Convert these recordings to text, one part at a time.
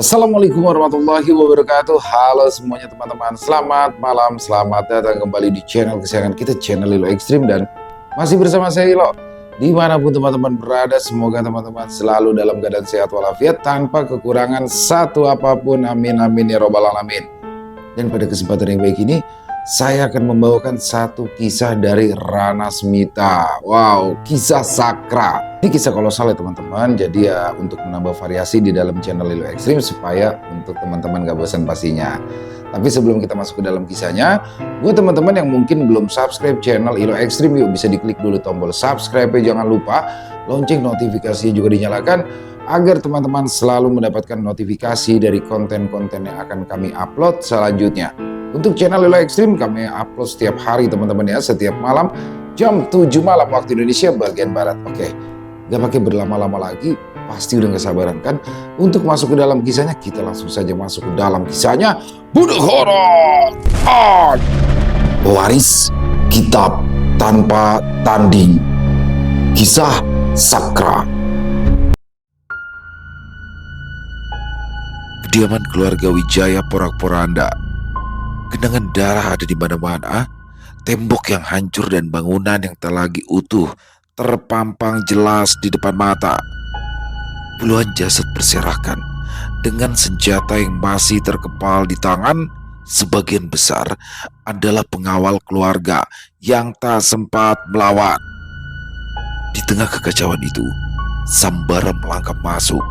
Assalamualaikum warahmatullahi wabarakatuh. Halo semuanya teman-teman, selamat malam, selamat datang kembali di channel kesayangan kita, channel Lilo Extreme. Dan masih bersama saya Lilo. Dimanapun teman-teman berada, semoga teman-teman selalu dalam keadaan sehat walafiat, tanpa kekurangan satu apapun, amin amin ya robbal alamin. Dan pada kesempatan yang baik ini, saya akan membawakan satu kisah dari Rana Smita. Wow, kisah sakra. Ini kisah kolosal ya teman-teman. Jadi ya untuk menambah variasi di dalam channel Lilo Extreme, supaya untuk teman-teman gak bosan pastinya. Tapi sebelum kita masuk ke dalam kisahnya, buat teman-teman yang mungkin belum subscribe channel Lilo Extreme, yuk bisa diklik dulu tombol subscribe, jangan lupa lonceng notifikasinya juga dinyalakan, agar teman-teman selalu mendapatkan notifikasi dari konten-konten yang akan kami upload selanjutnya. Untuk channel Lilo Extreme kami upload setiap hari teman-teman ya, setiap malam jam 7 malam waktu Indonesia bagian Barat. Oke, gak pakai berlama-lama lagi, pasti udah gak sabaran kan untuk masuk ke dalam kisahnya. Kita langsung saja masuk ke dalam kisahnya. Budak horor, pewaris kitab tanpa tanding, kisah sakra. Kediaman keluarga Wijaya Porak-Poranda. Genangan darah ada di mana-mana, tembok yang hancur dan bangunan yang tak lagi utuh terpampang jelas di depan mata. Puluhan jasad berserakan dengan senjata yang masih terkepal di tangan. Sebagian besar adalah pengawal keluarga yang tak sempat melawan. Di tengah kekacauan itu, Sambara melangkah masuk.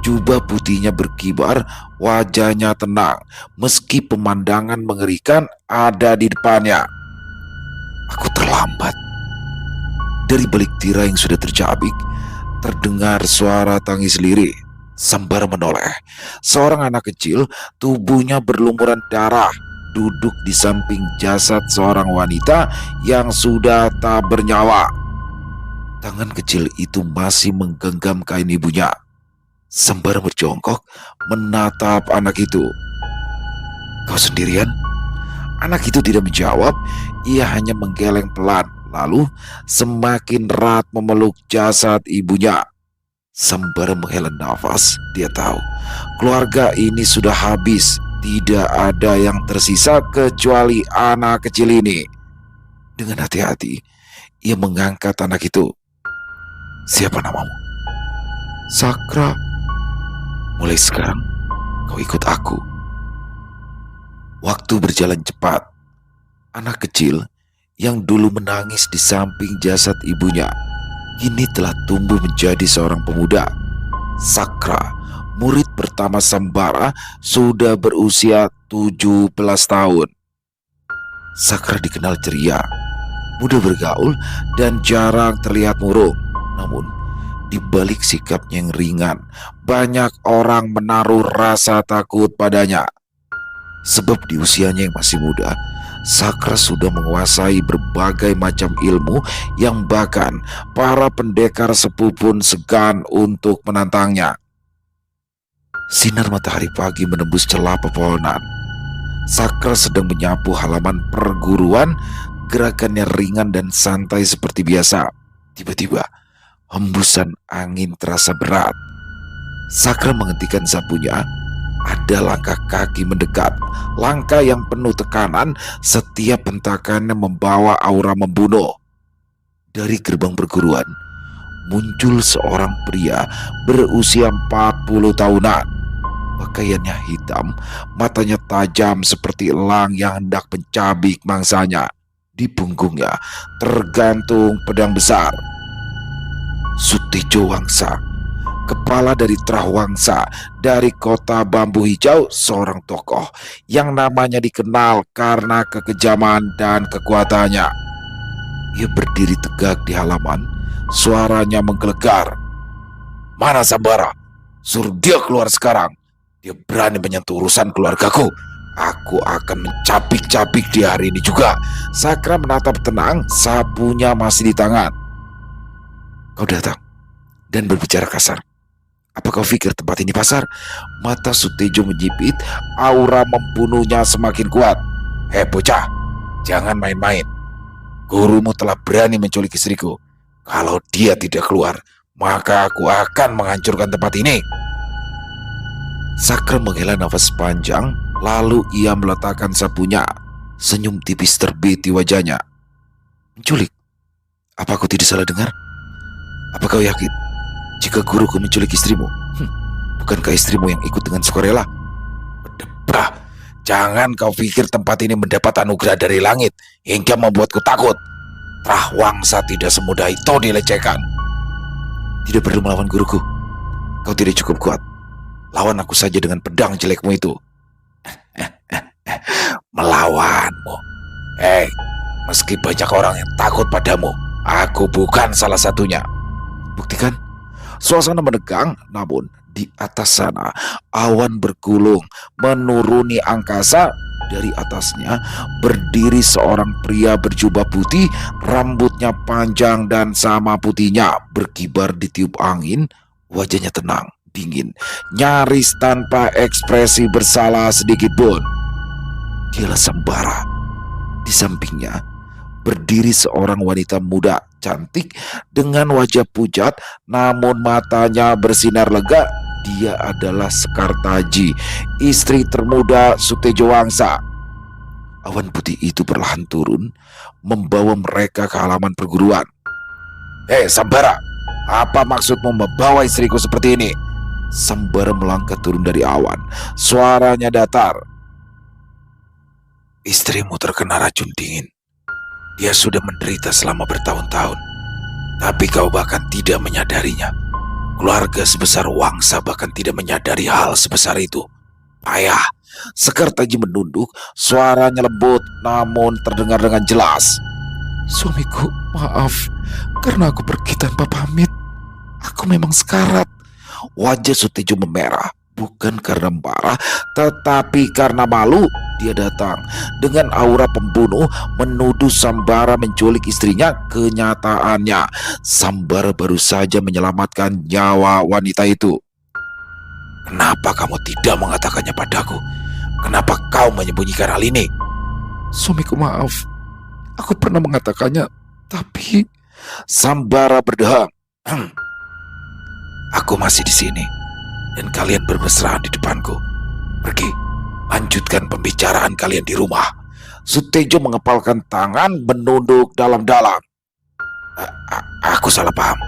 Jubah putihnya berkibar, wajahnya tenang, meski pemandangan mengerikan ada di depannya. Aku terlambat. Dari balik tirai yang sudah tercabik, terdengar suara tangis lirih. Sambara menoleh. Seorang anak kecil, tubuhnya berlumuran darah, duduk di samping jasad seorang wanita yang sudah tak bernyawa. Tangan kecil itu masih menggenggam kain ibunya. Sambara berjongkok menatap anak itu. "Kau sendirian?" Anak itu tidak menjawab. Ia hanya menggeleng pelan, lalu semakin erat memeluk jasad ibunya. Sambara menghela nafas. Dia tahu keluarga ini sudah habis. Tidak ada yang tersisa kecuali anak kecil ini. Dengan hati-hati ia mengangkat anak itu. "Siapa namamu?" "Sakra." "Mulai sekarang kau ikut aku." Waktu berjalan cepat. Anak kecil yang dulu menangis di samping jasad ibunya kini telah tumbuh menjadi seorang pemuda. Sakra, murid pertama Sambara, sudah berusia 17 tahun. Sakra dikenal ceria, mudah bergaul, dan jarang terlihat murung. Namun di balik sikapnya yang ringan, banyak orang menaruh rasa takut padanya. Sebab di usianya yang masih muda, Sakra sudah menguasai berbagai macam ilmu yang bahkan para pendekar sepuh pun segan untuk menantangnya. Sinar matahari pagi menembus celah pepohonan. Sakra sedang menyapu halaman perguruan, gerakannya ringan dan santai seperti biasa. Tiba-tiba hembusan angin terasa berat. Sakra menghentikan sapunya. Ada langkah kaki mendekat, langkah yang penuh tekanan. Setiap hentakannya membawa aura membunuh. Dari gerbang perguruan muncul seorang pria berusia 40 tahunan. Pakaiannya hitam, matanya tajam seperti elang yang hendak mencabik mangsanya. Di punggungnya tergantung pedang besar. Sutejo Wangsa, kepala dari Trah Wangsa dari kota Bambu Hijau, seorang tokoh yang namanya dikenal karena kekejaman dan kekuatannya. Ia berdiri tegak di halaman, suaranya menggelegar. "Mana Sambara? Suruh dia keluar sekarang. Dia berani menyentuh urusan keluargaku. Aku akan mencabik-cabik dia hari ini juga." Sakra menatap tenang, sapunya masih di tangan. "Kau datang dan berbicara kasar. Apa kau pikir tempat ini pasar?" Mata Sutejo menyipit, aura membunuhnya semakin kuat. Bocah, jangan main-main. Gurumu telah berani menculik istriku. Kalau dia tidak keluar, maka aku akan menghancurkan tempat ini." Sakra menghela nafas panjang, lalu ia meletakkan sapunya. Senyum tipis terbit di wajahnya. Menculik? Apa aku tidak salah dengar? Apa kau yakin jika guruku menculik istrimu? Bukankah istrimu yang ikut dengan sukarela? Berdebah, jangan kau pikir tempat ini mendapat anugerah dari langit hingga membuatku takut. Prahwangsa tidak semudah itu dilecehkan. Tidak perlu melawan guruku. Kau tidak cukup kuat. Lawan aku saja dengan pedang jelekmu itu. Melawanmu? Meski banyak orang yang takut padamu, aku bukan salah satunya. Buktikan. Suasana menegang, namun di atas sana awan bergulung menuruni angkasa. Dari atasnya berdiri seorang pria berjubah putih, rambutnya panjang dan sama putihnya, berkibar ditiup angin. Wajahnya tenang, dingin, nyaris tanpa ekspresi bersalah sedikit pun. Dialah Sambara. Di sampingnya berdiri seorang wanita muda cantik dengan wajah pucat, namun matanya bersinar lega. Dia adalah Sekartaji, istri termuda Sutejo Wangsa. Awan putih itu perlahan turun, membawa mereka ke halaman perguruan. Sambara, apa maksudmu membawa istriku seperti ini? Sambara melangkah turun dari awan, suaranya datar. Istrimu terkena racun dingin. Dia sudah menderita selama bertahun-tahun, tapi kau bahkan tidak menyadarinya. Keluarga sebesar Wangsa bahkan tidak menyadari hal sebesar itu. Payah. Sekartaji menunduk, suaranya lembut namun terdengar dengan jelas. Suamiku, maaf, karena aku pergi tanpa pamit. Aku memang sekarat. Wajah Sutejo memerah, bukan karena marah, tetapi karena malu. Dia datang dengan aura pembunuh, menuduh Sambara menculik istrinya. Kenyataannya, Sambara baru saja menyelamatkan nyawa wanita itu. Kenapa kamu tidak mengatakannya padaku? Kenapa kau menyembunyikan hal ini? Suamiku, maaf. Aku pernah mengatakannya, tapi... Sambara berdeham. Aku masih di sini, dan kalian bermesraan di depanku. Pergi, lanjutkan pembicaraan kalian di rumah. Sutejo mengepalkan tangan, menunduk dalam-dalam. Aku salah paham.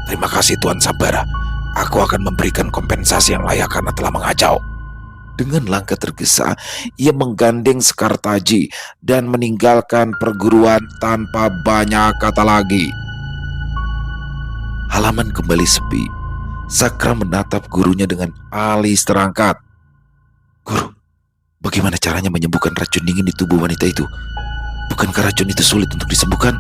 Terima kasih Tuan Sambara. Aku akan memberikan kompensasi yang layak karena telah mengacau. Dengan langkah tergesa, ia menggandeng Sekartaji dan meninggalkan perguruan tanpa banyak kata lagi. Halaman kembali sepi. Sakra menatap gurunya dengan alis terangkat. Guru, bagaimana caranya menyembuhkan racun dingin di tubuh wanita itu? Bukankah racun itu sulit untuk disembuhkan?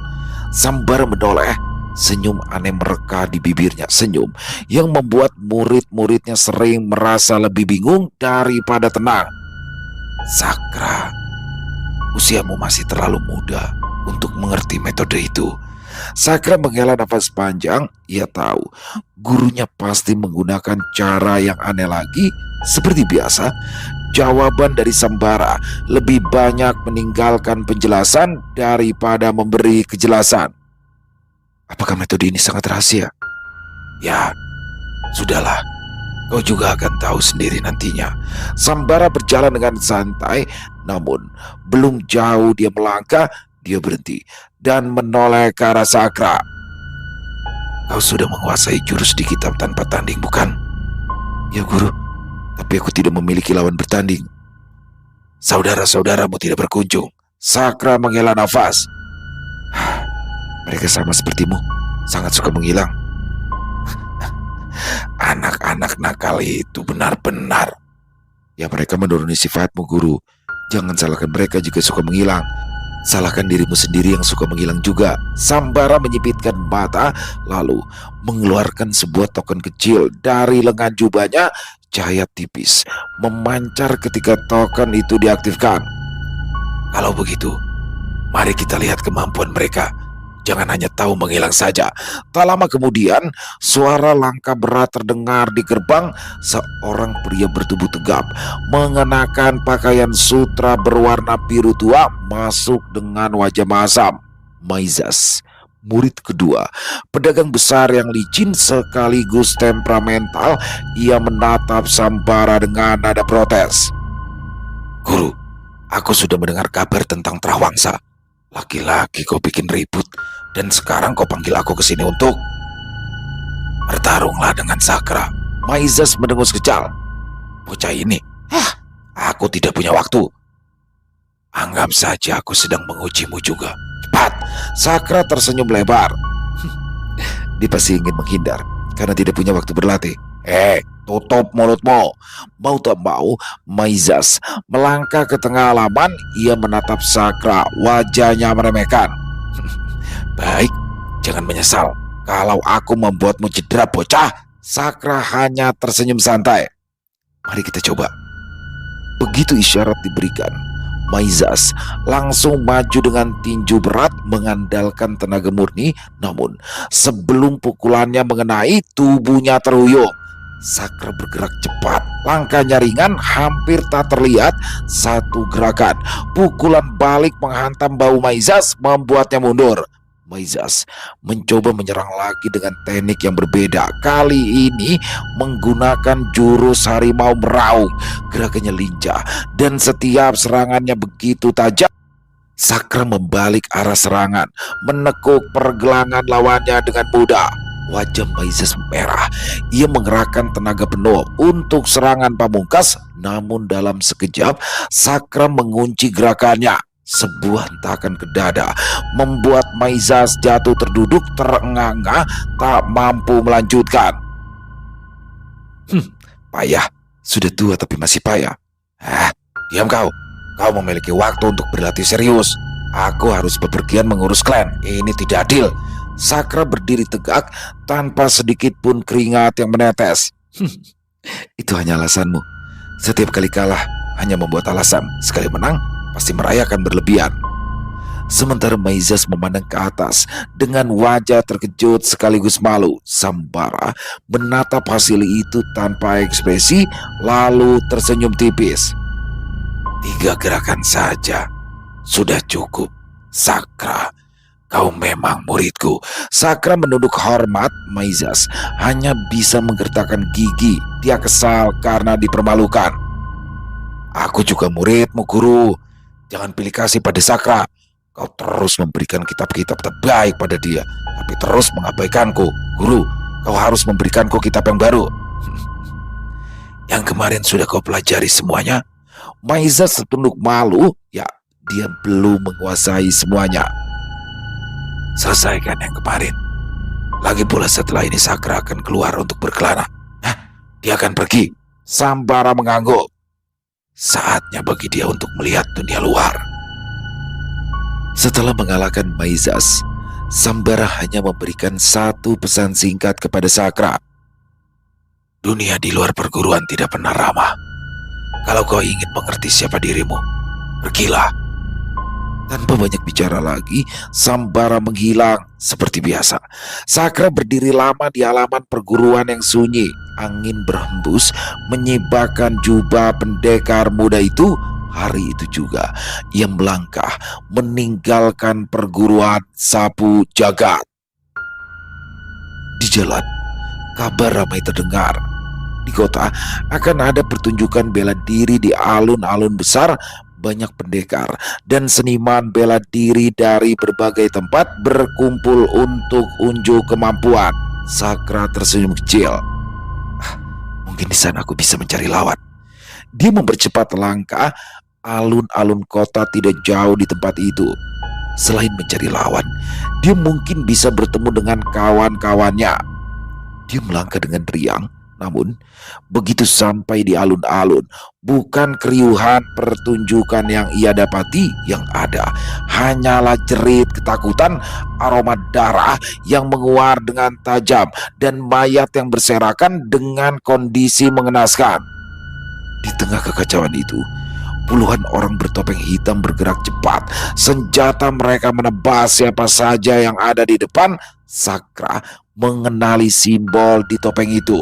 Sambara menoleh. Senyum aneh mereka di bibirnya, senyum yang membuat murid-muridnya sering merasa lebih bingung daripada tenang. Sakra, usiamu masih terlalu muda untuk mengerti metode itu. Sakra menghela nafas panjang. Ia tahu gurunya pasti menggunakan cara yang aneh lagi. Seperti biasa, jawaban dari Sambara lebih banyak meninggalkan penjelasan daripada memberi kejelasan. Apakah metode ini sangat rahasia? Ya, sudahlah. Kau juga akan tahu sendiri nantinya. Sambara berjalan dengan santai, namun belum jauh dia melangkah, dia berhenti dan menoleh ke arah Sakra. Kau sudah menguasai jurus di kitab tanpa tanding, bukan? Ya guru, tapi aku tidak memiliki lawan bertanding. Saudara-saudaramu tidak berkunjung. Sakra menghela nafas. Mereka sama sepertimu, sangat suka menghilang. Anak-anak nakal itu benar-benar. Ya, mereka menuruni sifatmu, guru. Jangan salahkan mereka jika suka menghilang. Salahkan dirimu sendiri yang suka menghilang juga. Sambara menyipitkan mata, lalu mengeluarkan sebuah token kecil dari lengan jubahnya. Cahaya tipis memancar ketika token itu diaktifkan. Kalau begitu, mari kita lihat kemampuan mereka. Jangan hanya tahu menghilang saja. Tak lama kemudian, suara langkah berat terdengar di gerbang. Seorang pria bertubuh tegap, mengenakan pakaian sutra berwarna biru tua, masuk dengan wajah masam. Maizas, Murid kedua, pedagang besar yang licin sekaligus temperamental, ia menatap Sambara dengan nada protes. Guru, aku sudah mendengar kabar tentang Trawangsa. Laki-laki kau bikin ribut, dan sekarang kau panggil aku ke sini untuk bertarunglah dengan Sakra. Maizas mendengus kejal. Bocah ini, aku tidak punya waktu. Anggap saja aku sedang mengujimu juga. Cepat! Sakra tersenyum lebar. Dia pasti ingin menghindar karena tidak punya waktu berlatih. Tutup mulutmu. Mau tak mau, Maizas melangkah ke tengah halaman. Ia menatap Sakra, wajahnya meremehkan. Baik, jangan menyesal kalau aku membuatmu cedera, bocah. Sakra hanya tersenyum santai. Mari kita coba. Begitu isyarat diberikan, Maizas langsung maju dengan tinju berat mengandalkan tenaga murni. Namun sebelum pukulannya mengenai, tubuhnya terhuyung. Sakra bergerak cepat, langkahnya ringan, hampir tak terlihat. Satu gerakan, pukulan balik menghantam bahu Maizas, membuatnya mundur. Maizas mencoba menyerang lagi dengan teknik yang berbeda. Kali ini menggunakan jurus harimau meraung. Gerakannya lincah dan setiap serangannya begitu tajam. Sakra membalik arah serangan, menekuk pergelangan lawannya dengan mudah. Wajah Maizas merah. Ia mengerahkan tenaga penuh untuk serangan pamungkas. Namun dalam sekejap, Sakra mengunci gerakannya. Sebuah hentakan ke dada membuat Maizas jatuh terduduk, terengah-engah, tak mampu melanjutkan. Payah. Sudah tua tapi masih payah. Diam kau. Kau memiliki waktu untuk berlatih serius. Aku harus bepergian mengurus klan. Ini tidak adil. Sakra berdiri tegak tanpa sedikit pun keringat yang menetes. Itu hanya alasanmu. Setiap kali kalah hanya membuat alasan. Sekali menang pasti merayakan berlebihan. Sementara Maizas memandang ke atas dengan wajah terkejut sekaligus malu. Sambara menatap hasil itu tanpa ekspresi, lalu tersenyum tipis. 3 gerakan saja sudah cukup. Sakra, kau memang muridku. Sakra menunduk hormat. Maizas hanya bisa menggertakkan gigi. Dia kesal karena dipermalukan. Aku juga muridmu, guru. Jangan pilih kasih pada Sakra. Kau terus memberikan kitab-kitab terbaik pada dia, tapi terus mengabaikanku. Guru, kau harus memberikanku kitab yang baru. Yang kemarin sudah kau pelajari semuanya? Maizas setunduk malu. Ya, dia belum menguasai semuanya. Selesaikan yang kemarin. Lagi pula setelah ini Sakra akan keluar untuk berkelana. Dia akan pergi. Sambara mengangguk. Saatnya bagi dia untuk melihat dunia luar. Setelah mengalahkan Maizas, Sambara hanya memberikan satu pesan singkat kepada Sakra. Dunia di luar perguruan tidak pernah ramah. Kalau kau ingin mengerti siapa dirimu, pergilah. Tanpa banyak bicara lagi, Sambara menghilang seperti biasa. Sakra berdiri lama di halaman perguruan yang sunyi. Angin berhembus menyibakkan jubah pendekar muda itu. Hari itu juga ia melangkah meninggalkan perguruan Sapu Jagat. Di jalan, kabar ramai terdengar. Di kota akan ada pertunjukan bela diri di alun-alun besar. Banyak pendekar dan seniman bela diri dari berbagai tempat berkumpul untuk unjuk kemampuan. Sakra tersenyum kecil. Mungkin di sana aku bisa mencari lawan. Dia mempercepat langkah. Alun-alun kota tidak jauh di tempat itu. Selain mencari lawan, dia mungkin bisa bertemu dengan kawan-kawannya. Dia melangkah dengan riang. Namun, begitu sampai di alun-alun, bukan keriuhan pertunjukan yang ia dapati. Yang ada hanyalah jerit ketakutan, aroma darah yang menguar dengan tajam, dan mayat yang berserakan dengan kondisi mengenaskan. Di tengah kekacauan itu, puluhan orang bertopeng hitam bergerak cepat. Senjata mereka menebas siapa saja yang ada di depan. Sakra mengenali simbol di topeng itu.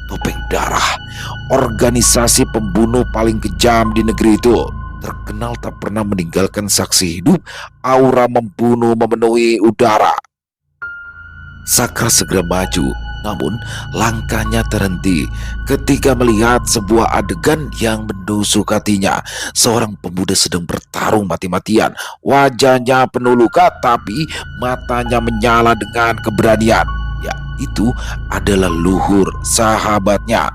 Topeng Darah, organisasi pembunuh paling kejam di negeri itu. Terkenal tak pernah meninggalkan saksi hidup. Aura membunuh memenuhi udara. Sakra segera maju, namun langkahnya terhenti ketika melihat sebuah adegan yang menusuk hatinya. Seorang pemuda sedang bertarung mati-matian. Wajahnya penuh luka, tapi matanya menyala dengan keberanian. Ya, itu adalah Luhur, sahabatnya.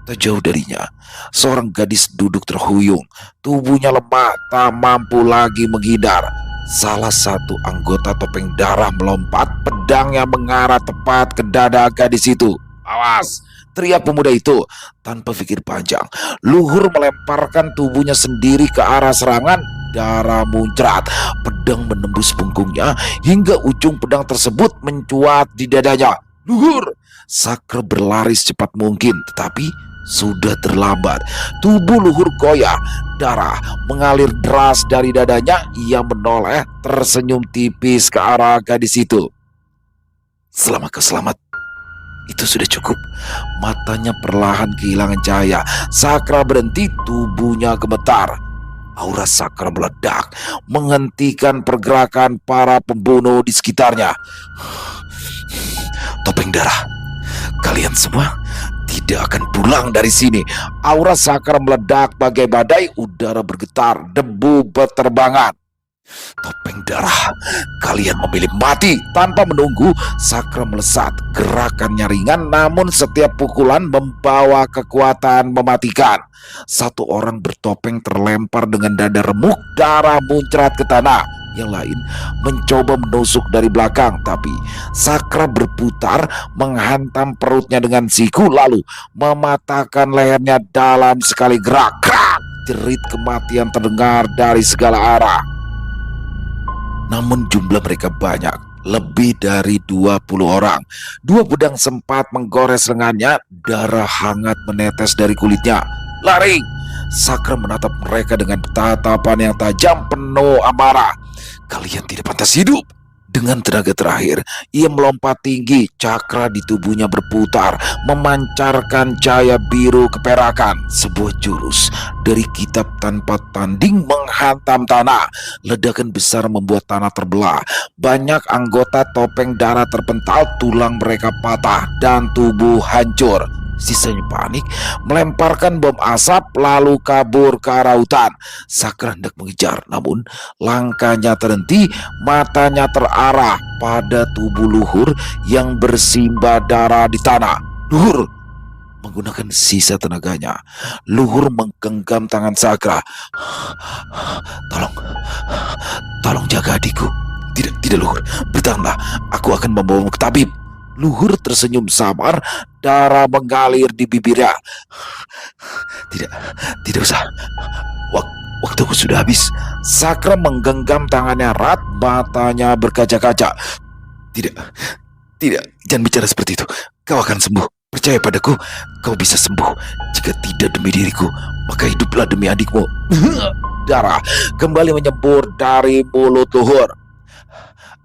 Tak jauh darinya, seorang gadis duduk terhuyung. Tubuhnya lemah, tak mampu lagi menghindar. Salah satu anggota topeng darah melompat, pedangnya mengarah tepat ke dada gadis itu. "Awas!" teriak pemuda itu. Tanpa pikir panjang, Luhur melemparkan tubuhnya sendiri ke arah serangan. Darah muncrat, pedang menembus punggungnya hingga ujung pedang tersebut mencuat di dadanya. "Luhur!" Sakra berlari secepat mungkin, tetapi sudah terlambat. Tubuh Luhur goyah, darah mengalir deras dari dadanya. Ia menoleh, tersenyum tipis ke arah gadis itu. "Selama kau selamat, itu sudah cukup." Matanya perlahan kehilangan cahaya. Sakra berhenti, tubuhnya gemetar. Aura Sakra meledak, menghentikan pergerakan para pembunuh di sekitarnya. "Topeng darah, kalian semua tidak akan pulang dari sini." Aura Sakra meledak bagai badai, udara bergetar, debu berterbangan. "Topeng darah, kalian memilih mati." Tanpa menunggu, Sakra melesat. Gerakannya ringan, namun setiap pukulan membawa kekuatan mematikan. Satu orang bertopeng terlempar dengan dada remuk, darah muncrat ke tanah. Yang lain mencoba menusuk dari belakang, tapi Sakra berputar menghantam perutnya dengan siku, lalu mematahkan lehernya dalam sekali gerak. Krak! Jerit kematian terdengar dari segala arah. Namun jumlah mereka banyak, lebih dari 20 orang. Dua pedang sempat menggores lengannya, darah hangat menetes dari kulitnya. "Lari!" Sakra menatap mereka dengan tatapan yang tajam penuh amarah. "Kalian tidak pantas hidup." Dengan tenaga terakhir, ia melompat tinggi. Cakra di tubuhnya berputar, memancarkan cahaya biru keperakan. Sebuah jurus dari kitab tanpa tanding menghantam tanah. Ledakan besar membuat tanah terbelah. Banyak anggota topeng darah terpental, tulang mereka patah, dan tubuh hancur. Sisanya panik, melemparkan bom asap lalu kabur ke arah hutan. Sakra hendak mengejar, namun langkahnya terhenti. Matanya terarah pada tubuh Luhur yang bersimbah darah di tanah. "Luhur!" Menggunakan sisa tenaganya, Luhur menggenggam tangan Sakra. "Tolong, tolong jaga adikku." "Tidak, tidak Luhur, bertahanlah. Aku akan membawamu ke tabib." Luhur tersenyum samar, darah mengalir di bibirnya. "Tidak, tidak usah. Waktuku sudah habis." Sakra menggenggam tangannya erat, matanya berkaca-kaca. "Tidak, tidak, jangan bicara seperti itu. Kau akan sembuh. Percaya padaku, kau bisa sembuh. Jika tidak demi diriku, maka hiduplah demi adikmu." Darah kembali menyembur dari mulut Luhur.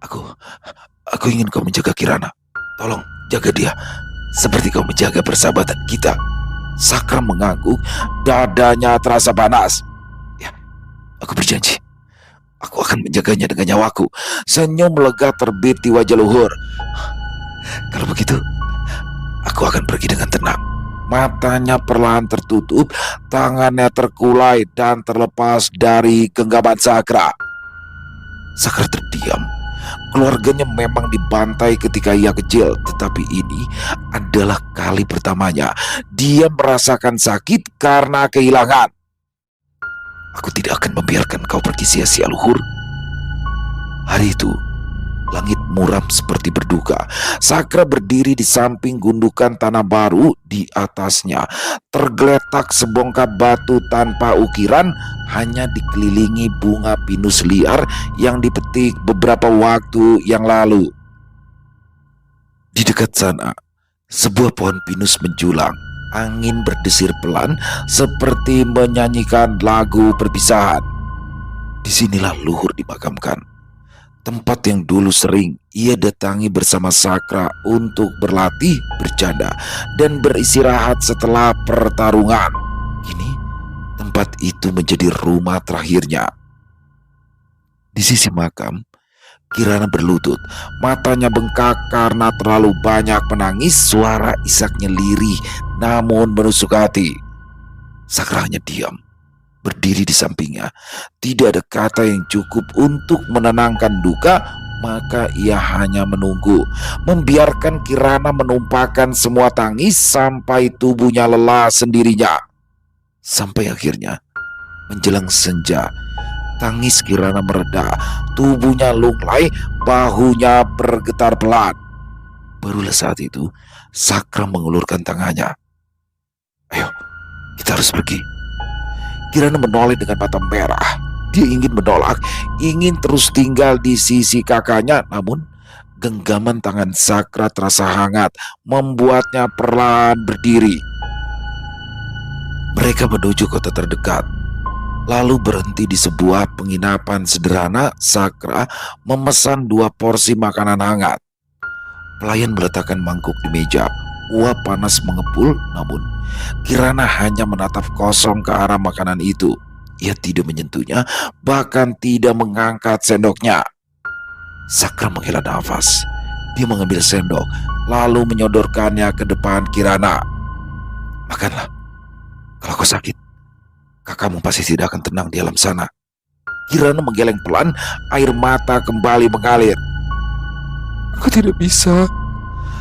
Aku ingin kau menjaga Kirana. Tolong jaga dia seperti kau menjaga persahabatan kita." Sakra mengangguk, dadanya terasa panas. "Ya, aku berjanji. Aku akan menjaganya dengan nyawaku." Senyum lega terbit di wajah Luhur. "Kalau begitu, aku akan pergi dengan tenang." Matanya perlahan tertutup, tangannya terkulai dan terlepas dari genggaman Sakra. Sakra terdiam. Keluarganya memang dibantai ketika ia kecil, tetapi ini adalah kali pertamanya dia merasakan sakit karena kehilangan. "Aku tidak akan membiarkan kau pergi sia-sia, Luhur." Hari itu, langit muram seperti berduka. Sakra berdiri di samping gundukan tanah baru. Di atasnya tergeletak sebongkah batu tanpa ukiran, hanya dikelilingi bunga pinus liar yang dipetik beberapa waktu yang lalu. Di dekat sana, sebuah pohon pinus menjulang. Angin berdesir pelan seperti menyanyikan lagu perpisahan. Disinilah Luhur dimakamkan. Tempat yang dulu sering ia datangi bersama Sakra untuk berlatih, bercanda, dan beristirahat setelah pertarungan. Kini tempat itu menjadi rumah terakhirnya. Di sisi makam, Kirana berlutut, matanya bengkak karena terlalu banyak menangis. Suara isaknya lirih namun menusuk hati. Sakra hanya diam, berdiri di sampingnya. Tidak ada kata yang cukup untuk menenangkan duka, maka ia hanya menunggu, membiarkan Kirana menumpahkan semua tangis sampai tubuhnya lelah sendirinya. Sampai akhirnya, menjelang senja, tangis Kirana mereda, tubuhnya lunglai, bahunya bergetar pelan. Barulah saat itu, Sakra mengulurkan tangannya. "Ayo, kita harus pergi." Kirana menoleh dengan mata merah. Dia ingin menolak, ingin terus tinggal di sisi kakaknya, namun genggaman tangan Sakra terasa hangat, membuatnya perlahan berdiri. Mereka menuju kota terdekat, lalu berhenti di sebuah penginapan sederhana. Sakra memesan 2 porsi makanan hangat. Pelayan meletakkan mangkuk di meja. Uap panas mengepul, namun Kirana hanya menatap kosong ke arah makanan itu. Ia tidak menyentuhnya, bahkan tidak mengangkat sendoknya. Sakra menghela nafas. Dia mengambil sendok, lalu menyodorkannya ke depan Kirana. "Makanlah. Kalau kau sakit, kakakmu pasti tidak akan tenang di alam sana." Kirana menggeleng pelan, air mata kembali mengalir. "Aku tidak bisa."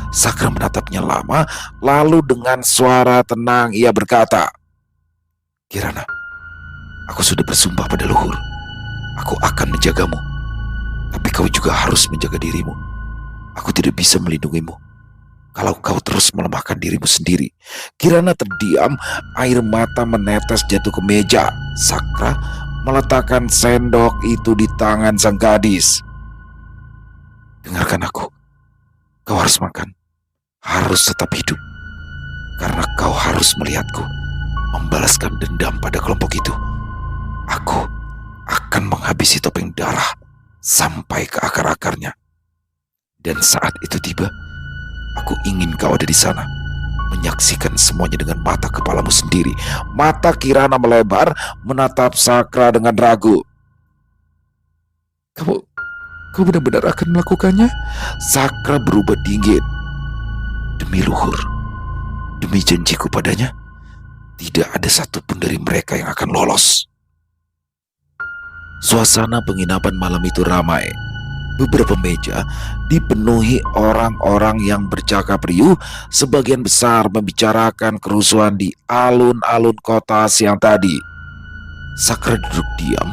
Sakra menatapnya lama, lalu dengan suara tenang ia berkata, "Kirana, aku sudah bersumpah pada luhur. Aku akan menjagamu. Tapi kau juga harus menjaga dirimu. Aku tidak bisa melindungimu kalau kau terus melemahkan dirimu sendiri." Kirana terdiam, air mata menetes jatuh ke meja. Sakra meletakkan sendok itu di tangan sang gadis. "Dengarkan aku. Kau harus makan, harus tetap hidup, karena kau harus melihatku membalaskan dendam pada kelompok itu. Aku akan menghabisi topeng darah sampai ke akar-akarnya. Dan saat itu tiba, aku ingin kau ada di sana, menyaksikan semuanya dengan mata kepalamu sendiri." Mata Kirana melebar, menatap Sakra dengan ragu. Kau benar-benar akan melakukannya?" Sakra berubah dingin. "Demi luhur, demi janjiku padanya, tidak ada satupun dari mereka yang akan lolos." Suasana penginapan malam itu ramai. Beberapa meja dipenuhi orang-orang yang bercakap riuh, sebagian besar membicarakan kerusuhan di alun-alun kota siang tadi. Sakra duduk diam,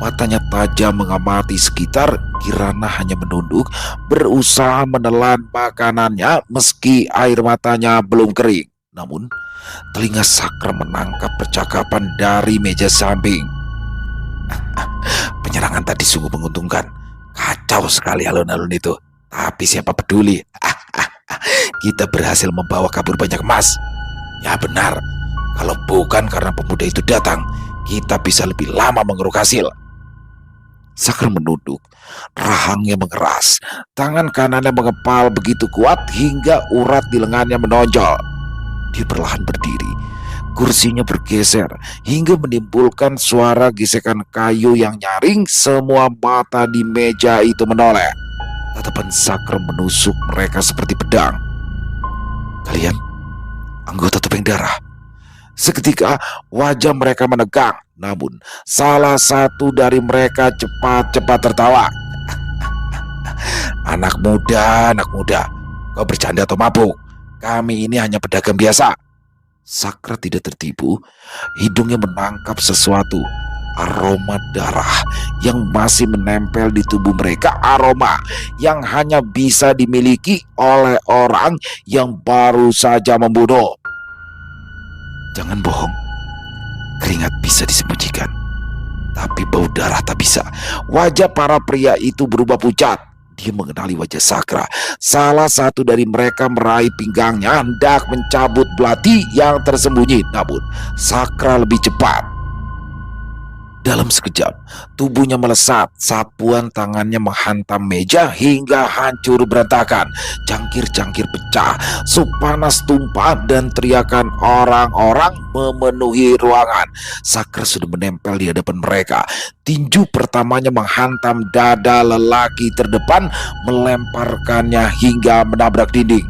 matanya tajam mengamati sekitar. Kirana hanya menunduk, berusaha menelan makanannya meski air matanya belum kering. Namun, telinga Sakra menangkap percakapan dari meja samping. "Penyerangan tadi sungguh menguntungkan. Kacau sekali alun-alun itu. Tapi siapa peduli? Kita berhasil membawa kabur banyak emas. Ya benar, kalau bukan karena pemuda itu datang, kita bisa lebih lama mengeruk hasil." Sakra menunduk, rahangnya mengeras, tangan kanannya mengepal begitu kuat hingga urat di lengannya menonjol. Dia perlahan berdiri, kursinya bergeser hingga menimbulkan suara gesekan kayu yang nyaring. Semua mata di meja itu menoleh. Tatapan Sakra menusuk mereka seperti pedang. "Kalian anggota topeng darah?" Seketika wajah mereka menegang, namun salah satu dari mereka cepat-cepat tertawa. Anak muda, kau bercanda atau mabuk? Kami ini hanya pedagang biasa." Sakra tidak tertipu, hidungnya menangkap sesuatu. Aroma darah yang masih menempel di tubuh mereka, aroma yang hanya bisa dimiliki oleh orang yang baru saja membunuh. Jangan bohong, keringat bisa disembunyikan, tapi bau darah tak bisa. Wajah para pria itu berubah pucat. Dia mengenali wajah Sakra. Salah satu dari mereka meraih pinggangnya, hendak mencabut belati yang tersembunyi. Namun Sakra lebih cepat. Dalam sekejap, tubuhnya melesat, sapuan tangannya menghantam meja hingga hancur berantakan. Cangkir-cangkir pecah, sup panas tumpah dan teriakan orang-orang memenuhi ruangan. Sakra sudah menempel di hadapan mereka. Tinju pertamanya menghantam dada lelaki terdepan, melemparkannya hingga menabrak dinding.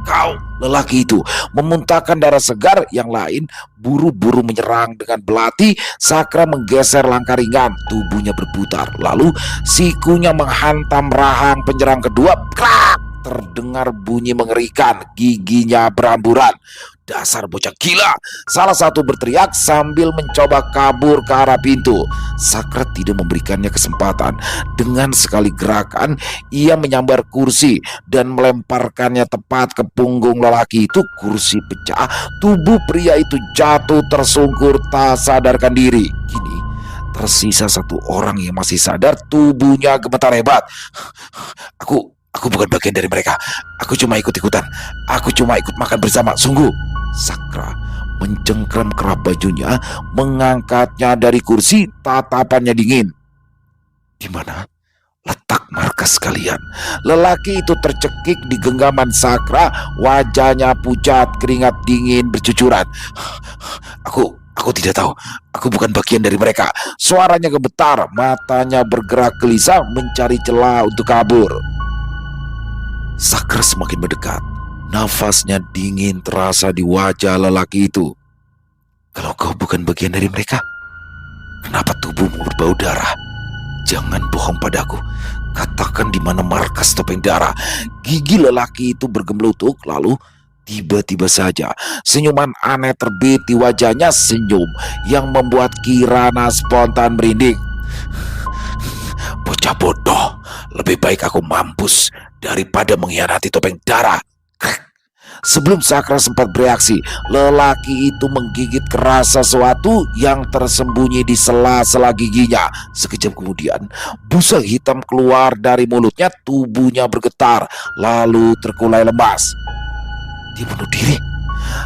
Kau, lelaki itu memuntahkan darah segar. Yang lain buru-buru menyerang dengan belati. Sakra menggeser langkah ringan, tubuhnya berputar. Lalu sikunya menghantam rahang penyerang kedua. Krak! Terdengar bunyi mengerikan, giginya beramburan. Dasar bocah gila, salah satu berteriak sambil mencoba kabur ke arah pintu. Sakra tidak memberikannya kesempatan. Dengan sekali gerakan, ia menyambar kursi dan melemparkannya tepat ke punggung lelaki itu. Kursi pecah, tubuh pria itu jatuh tersungkur tak sadarkan diri. Kini tersisa satu orang yang masih sadar, tubuhnya gemetar hebat. Aku bukan bagian dari mereka. Aku cuma ikut-ikutan. Aku cuma ikut makan bersama. Sungguh. Sakra mencengkram kerah bajunya, mengangkatnya dari kursi, tatapannya dingin. Di mana letak markas kalian? Lelaki itu tercekik di genggaman Sakra, wajahnya pucat, keringat dingin bercucuran. Aku tidak tahu. Aku bukan bagian dari mereka. Suaranya gemetar, matanya bergerak gelisah mencari celah untuk kabur. Sakra semakin mendekat. Nafasnya dingin terasa di wajah lelaki itu. Kalau kau bukan bagian dari mereka, kenapa tubuhmu berbau darah? Jangan bohong padaku. Katakan di mana markas topeng darah. Gigi lelaki itu bergemelutuk, lalu tiba-tiba saja senyuman aneh terbit di wajahnya, senyum yang membuat Kirana spontan merinding. Bocah bodoh, lebih baik aku mampus daripada mengkhianati topeng darah. Sebelum Sakra sempat bereaksi, lelaki itu menggigit keras sesuatu yang tersembunyi di sela-sela giginya. Sekejap kemudian, busa hitam keluar dari mulutnya, tubuhnya bergetar, lalu terkulai lemas. Dia bunuh diri.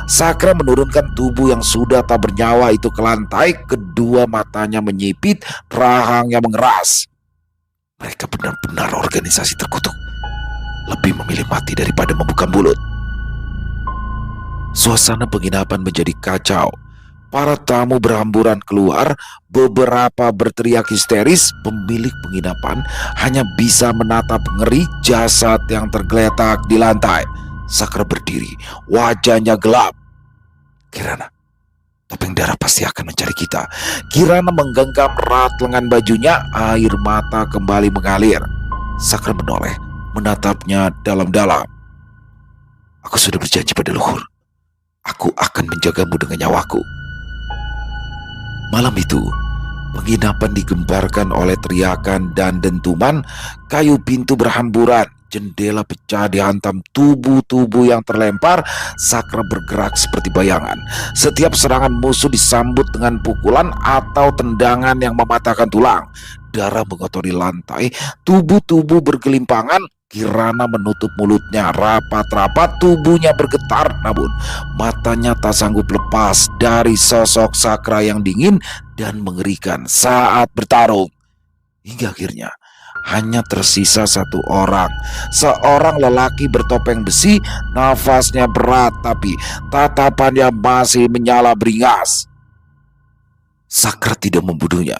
Sakra menurunkan tubuh yang sudah tak bernyawa itu ke lantai, kedua matanya menyipit, rahangnya mengeras. Mereka benar-benar organisasi terkutuk. Lebih memilih mati daripada membuka mulut. Suasana penginapan menjadi kacau. Para tamu berhamburan keluar, beberapa berteriak histeris. Pemilik penginapan hanya bisa menatap ngeri jasad yang tergeletak di lantai. Sakra berdiri, wajahnya gelap. Kirana, topeng darah pasti akan mencari kita. Kirana menggenggam erat lengan bajunya, air mata kembali mengalir. Sakra menoleh, menatapnya dalam-dalam. Aku sudah berjanji pada leluhur. Aku akan menjagamu dengan nyawaku. Malam itu, penginapan digemparkan oleh teriakan dan dentuman. Kayu pintu berhamburan, jendela pecah dihantam tubuh-tubuh yang terlempar. Sakra bergerak seperti bayangan. Setiap serangan musuh disambut dengan pukulan atau tendangan yang mematahkan tulang. Darah mengotori lantai, tubuh-tubuh bergelimpangan. Kirana menutup mulutnya rapat-rapat, tubuhnya bergetar, namun matanya tak sanggup lepas dari sosok Sakra yang dingin dan mengerikan saat bertarung. Hingga akhirnya hanya tersisa satu orang, seorang lelaki bertopeng besi, nafasnya berat tapi tatapannya masih menyala beringas. Sakra tidak membunuhnya.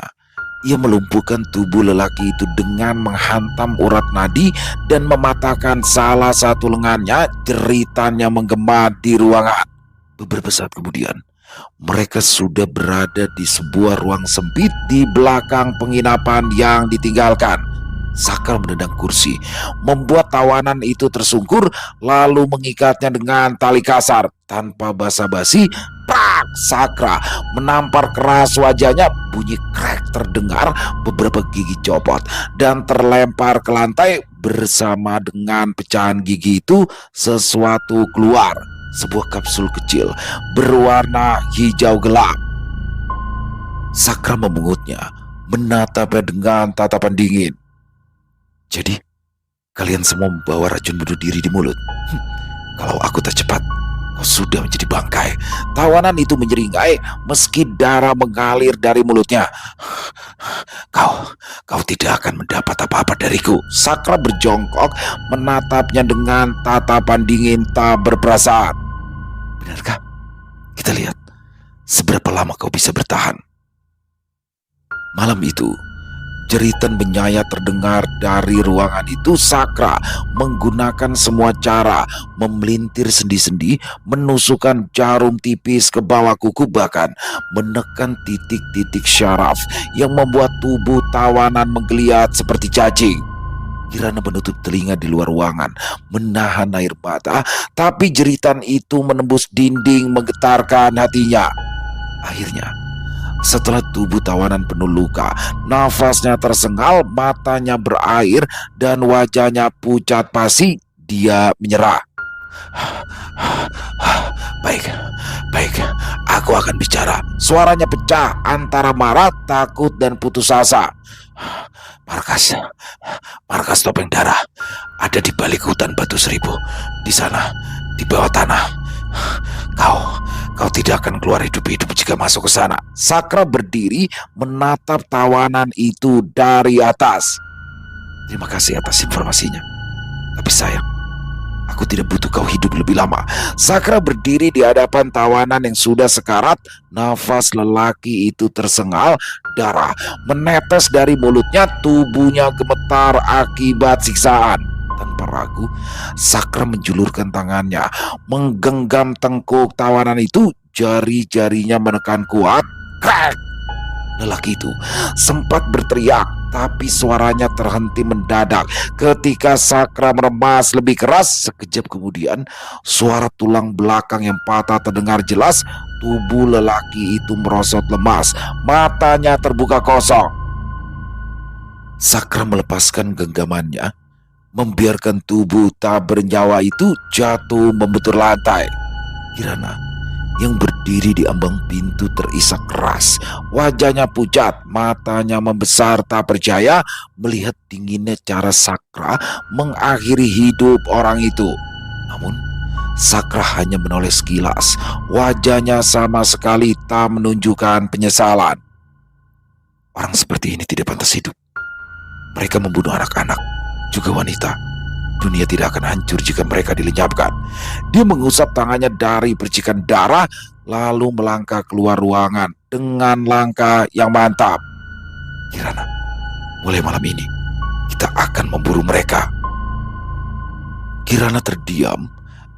Ia melumpuhkan tubuh lelaki itu dengan menghantam urat nadi dan mematahkan salah satu lengannya. Jeritannya menggema di ruangan. Beberapa saat kemudian, mereka sudah berada di sebuah ruang sempit di belakang penginapan yang ditinggalkan. Sakra menendang kursi, membuat tawanan itu tersungkur, lalu mengikatnya dengan tali kasar. Tanpa basa-basi, prak! Sakra menampar keras wajahnya, bunyi krek terdengar, beberapa gigi copot dan terlempar ke lantai. Bersama dengan pecahan gigi itu, sesuatu keluar, sebuah kapsul kecil berwarna hijau gelap. Sakra memungutnya, menatapnya dengan tatapan dingin. Jadi, kalian semua membawa racun bunuh diri di mulut. Kalau aku tak cepat, Kau sudah menjadi bangkai. Tawanan itu menyeringai meski darah mengalir dari mulutnya. Kau tidak akan mendapat apa-apa dariku. Sakra berjongkok menatapnya dengan tatapan dingin tak berperasaan. Benarkah? Kita lihat seberapa lama kau bisa bertahan. Malam itu, jeritan menyayat terdengar dari ruangan itu. Sakra menggunakan semua cara, memelintir sendi-sendi, menusukkan jarum tipis ke bawah kuku, bahkan menekan titik-titik syaraf yang membuat tubuh tawanan menggeliat seperti cacing. Kirana menutup telinga di luar ruangan, menahan air mata, tapi jeritan itu menembus dinding, menggetarkan hatinya. Akhirnya, setelah tubuh tawanan penuh luka, nafasnya tersengal, matanya berair, dan wajahnya pucat pasi, dia menyerah. Baik, aku akan bicara. Suaranya pecah antara marah, takut, dan putus asa. Markas topeng darah ada di balik hutan batu seribu. Di sana, di bawah tanah. Kau tidak akan keluar hidup-hidup jika masuk ke sana. Sakra berdiri menatap tawanan itu dari atas. Terima kasih atas informasinya. Tapi sayang, aku tidak butuh kau hidup lebih lama. Sakra berdiri di hadapan tawanan yang sudah sekarat. Nafas lelaki itu tersengal, darah menetes dari mulutnya, tubuhnya gemetar akibat siksaan. Tanpa ragu, Sakra menjulurkan tangannya, menggenggam tengkuk tawanan itu, jari-jarinya menekan kuat. Crack! Lelaki itu sempat berteriak, tapi suaranya terhenti mendadak ketika Sakra meremas lebih keras. Sekejap kemudian, suara tulang belakang yang patah terdengar jelas. Tubuh lelaki itu merosot lemas, matanya terbuka kosong. Sakra melepaskan genggamannya, membiarkan tubuh tak bernyawa itu jatuh membentur lantai. Kirana yang berdiri di ambang pintu terisak keras. Wajahnya pucat, matanya membesar tak percaya melihat dinginnya cara Sakra mengakhiri hidup orang itu. Namun Sakra hanya menoleh sekilas. Wajahnya sama sekali tak menunjukkan penyesalan. Orang seperti ini tidak pantas hidup. Mereka membunuh anak-anak, juga wanita. Dunia tidak akan hancur jika mereka dilenyapkan. Dia mengusap tangannya dari percikan darah, lalu melangkah keluar ruangan dengan langkah yang mantap. Kirana, mulai malam ini kita akan memburu mereka. Kirana terdiam,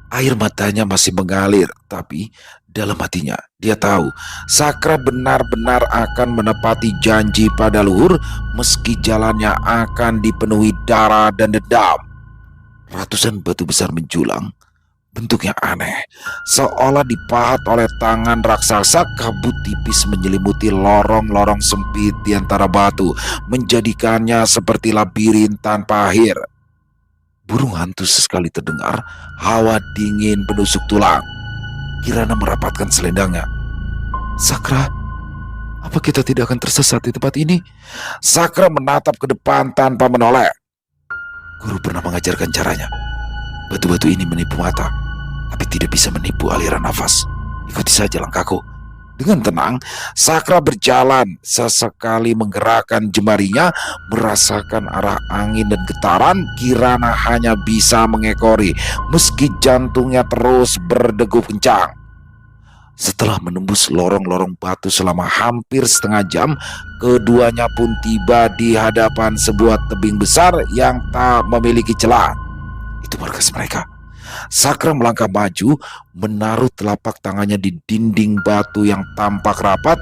air matanya masih mengalir, tapi dalam hatinya dia tahu Sakra benar-benar akan menepati janji pada luhur, meski jalannya akan dipenuhi darah dan dendam. Ratusan batu besar menjulang, bentuknya aneh, seolah dipahat oleh tangan raksasa. Kabut tipis menyelimuti lorong-lorong sempit di antara batu, menjadikannya seperti labirin tanpa akhir. Burung hantu sesekali terdengar, hawa dingin penusuk tulang. Kirana merapatkan selendangnya. Sakra, apa kita tidak akan tersesat di tempat ini? Sakra menatap ke depan tanpa menoleh. Guru pernah mengajarkan caranya. Batu-batu ini menipu mata, tapi tidak bisa menipu aliran nafas. Ikuti saja langkahku. Dengan tenang, Sakra berjalan, sesekali menggerakkan jemarinya, merasakan arah angin dan getaran. Kirana hanya bisa mengekori, meski jantungnya terus berdegup kencang. Setelah menembus lorong-lorong batu selama hampir setengah jam, keduanya pun tiba di hadapan sebuah tebing besar yang tak memiliki celah. Itu markas mereka. Sakra melangkah maju, menaruh telapak tangannya di dinding batu yang tampak rapat.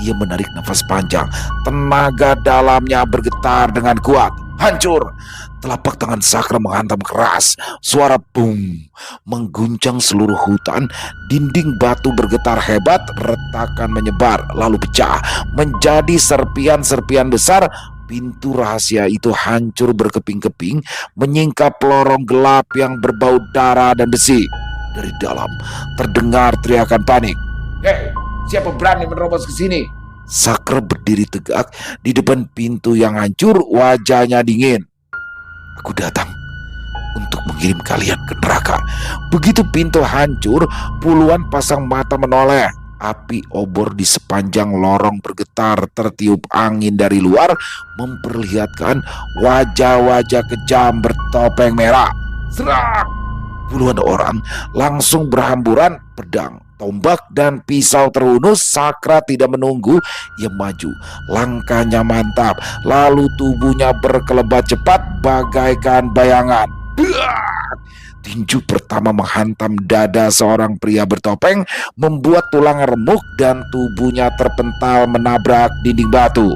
Ia menarik nafas panjang, tenaga dalamnya bergetar dengan kuat. Hancur! Telapak tangan Sakra menghantam keras. Suara boom mengguncang seluruh hutan. Dinding batu bergetar hebat, retakan menyebar lalu pecah menjadi serpian-serpian besar. Pintu rahasia itu hancur berkeping-keping, menyingkap lorong gelap yang berbau darah dan besi. Dari dalam terdengar teriakan panik. Hei, siapa berani menerobos ke sini? Sakra berdiri tegak di depan pintu yang hancur, wajahnya dingin. Aku datang untuk mengirim kalian ke neraka. Begitu pintu hancur, puluhan pasang mata menoleh. Api obor di sepanjang lorong bergetar, tertiup angin dari luar memperlihatkan wajah-wajah kejam bertopeng merah. Serak! Puluhan orang langsung berhamburan, pedang, tombak, dan pisau terhunus. Sakra tidak menunggu, ia maju. Langkahnya mantap, lalu tubuhnya berkelebat cepat bagaikan bayangan. Buak! Tinju pertama menghantam dada seorang pria bertopeng, membuat tulang remuk dan tubuhnya terpental menabrak dinding batu.